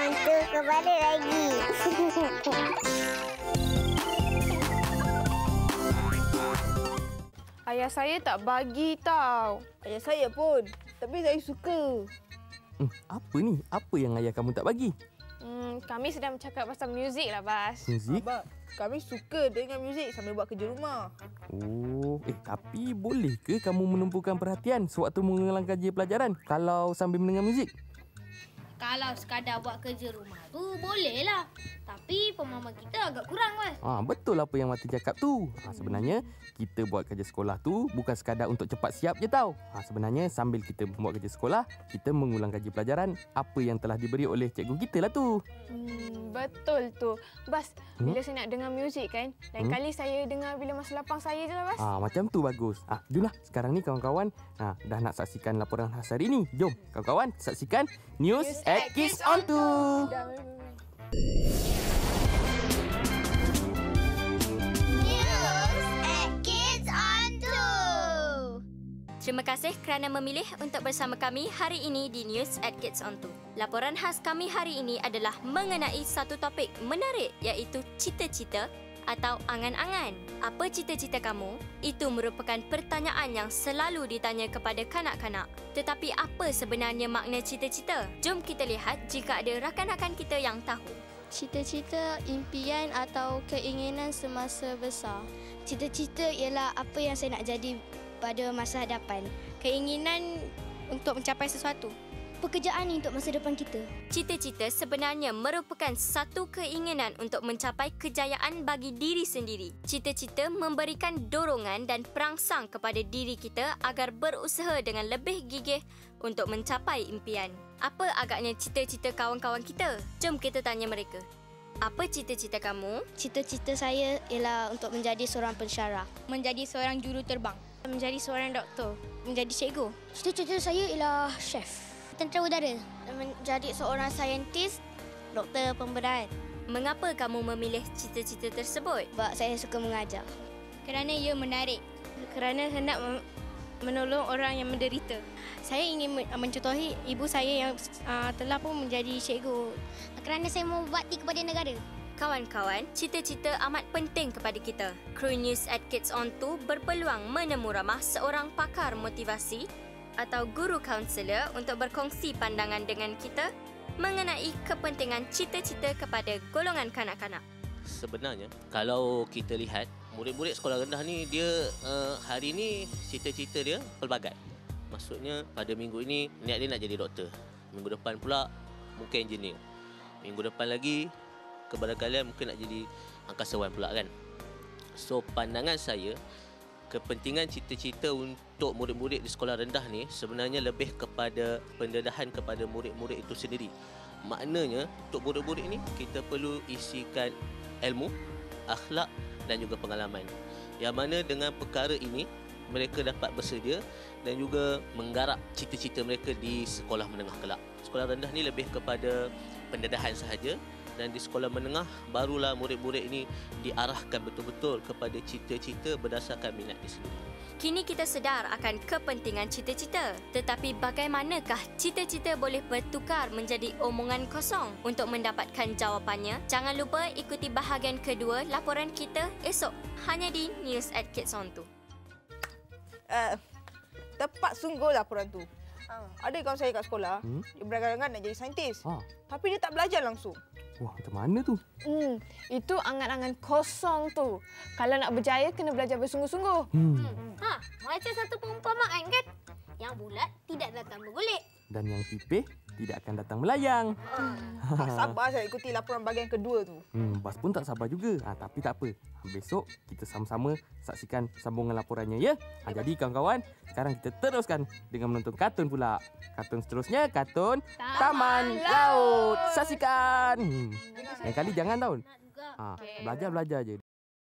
hantu kembali lagi. Ayah saya tak bagi tau. Ayah saya pun. Tapi saya suka. Apa ni? Apa yang ayah kamu tak bagi? Kami sedang bercakap pasal muzik lah, Bas. Muzik? Abang, kami suka dengan muzik sambil buat kerja rumah. Oh, tapi boleh ke kamu menumpukan perhatian sewaktu mengulang kaji pelajaran kalau sambil mendengar muzik? Kalau sekadar buat kerja rumah tu bolehlah. Tapi pemahaman kita agak kurang, Bas. Betul apa yang Mati cakap tu. Sebenarnya kita buat kerja sekolah tu bukan sekadar untuk cepat siap je tau. Sebenarnya sambil kita buat kerja sekolah, kita mengulang kaji pelajaran apa yang telah diberi oleh cikgu kita lah tu. Betul tu. Bas, bila saya nak dengar muzik kan, lain kali saya dengar bila masa lapang saya je lah, Bas. Macam tu bagus. Jomlah sekarang ni kawan-kawan dah nak saksikan laporan khas hari ni. Jom kawan-kawan saksikan News at Kids On 2. Terima kasih kerana memilih untuk bersama kami hari ini di News at Kids On 2. Laporan khas kami hari ini adalah mengenai satu topik menarik iaitu cita-cita atau angan-angan. Apa cita-cita kamu? Itu merupakan pertanyaan yang selalu ditanya kepada kanak-kanak. Tetapi apa sebenarnya makna cita-cita? Jom kita lihat jika ada rakan-rakan kita yang tahu. Cita-cita, impian atau keinginan semasa besar. Cita-cita ialah apa yang saya nak jadi pada masa hadapan. Keinginan untuk mencapai sesuatu. Pekerjaan untuk masa depan kita. Cita-cita sebenarnya merupakan satu keinginan untuk mencapai kejayaan bagi diri sendiri. Cita-cita memberikan dorongan dan perangsang kepada diri kita agar berusaha dengan lebih gigih untuk mencapai impian. Apa agaknya cita-cita kawan-kawan kita? Jom kita tanya mereka. Apa cita-cita kamu? Cita-cita saya ialah untuk menjadi seorang pensyarah. Menjadi seorang juruterbang. Menjadi seorang doktor. Menjadi cikgu. Cita-cita saya ialah chef. Tentera udara. Menjadi seorang saintis, doktor pembedahan. Mengapa kamu memilih cita-cita tersebut? Sebab saya suka mengajar. Kerana ia menarik. Kerana hendak menolong orang yang menderita. Saya ingin mencontohi ibu saya yang telah pun menjadi cikgu. Kerana saya mau berbakti kepada negara. Kawan-kawan, cita-cita amat penting kepada kita. Kru News at Kids On 2 berpeluang menemu ramah seorang pakar motivasi atau guru kaunselor untuk berkongsi pandangan dengan kita mengenai kepentingan cita-cita kepada golongan kanak-kanak. Sebenarnya, kalau kita lihat, murid-murid sekolah rendah ni, dia hari ni cita-cita dia pelbagai. Maksudnya, pada minggu ini, niat dia nak jadi doktor. Minggu depan pula, mungkin engineer. Minggu depan lagi, kebarangkalian mungkin nak jadi angkasawan pula kan. So, pandangan saya, kepentingan cita-cita untuk murid-murid di sekolah rendah ni sebenarnya lebih kepada pendedahan kepada murid-murid itu sendiri. Maknanya, untuk murid-murid ni, kita perlu isikan ilmu, akhlak dan juga pengalaman. Yang mana dengan perkara ini, mereka dapat bersedia dan juga menggarap cita-cita mereka di sekolah menengah kelak. Sekolah rendah ni lebih kepada pendedahan sahaja, dan di sekolah menengah barulah murid-murid ini diarahkan betul-betul kepada cita-cita berdasarkan minat di sendiri. Kini kita sedar akan kepentingan cita-cita. Tetapi bagaimanakah cita-cita boleh bertukar menjadi omongan kosong? Untuk mendapatkan jawapannya, jangan lupa ikuti bahagian kedua laporan kita esok hanya di News at Kids On 2. Tepat sungguh laporan tu. Ada kawan saya kat sekolah, dia berangan-angan nak jadi saintis. Tapi dia tak belajar langsung. Wah, macam mana tu? Itu angan-angan kosong tu. Kalau nak berjaya, kena belajar bersungguh-sungguh. Macam satu perumpamaan kan? Yang bulat tidak datang bergulik. Dan yang pipih tidak akan datang melayang. Tak sabar saya ikuti laporan bahagian kedua tu. Bas pun tak sabar juga. Tapi tak apa. Besok kita sama-sama saksikan sambungan laporannya ya. Jadi kawan-kawan, sekarang kita teruskan dengan menonton kartun pula. Kartun seterusnya, kartun Taman Laut. Saksikan. Lain kali jangan tau. Belajar-belajar je.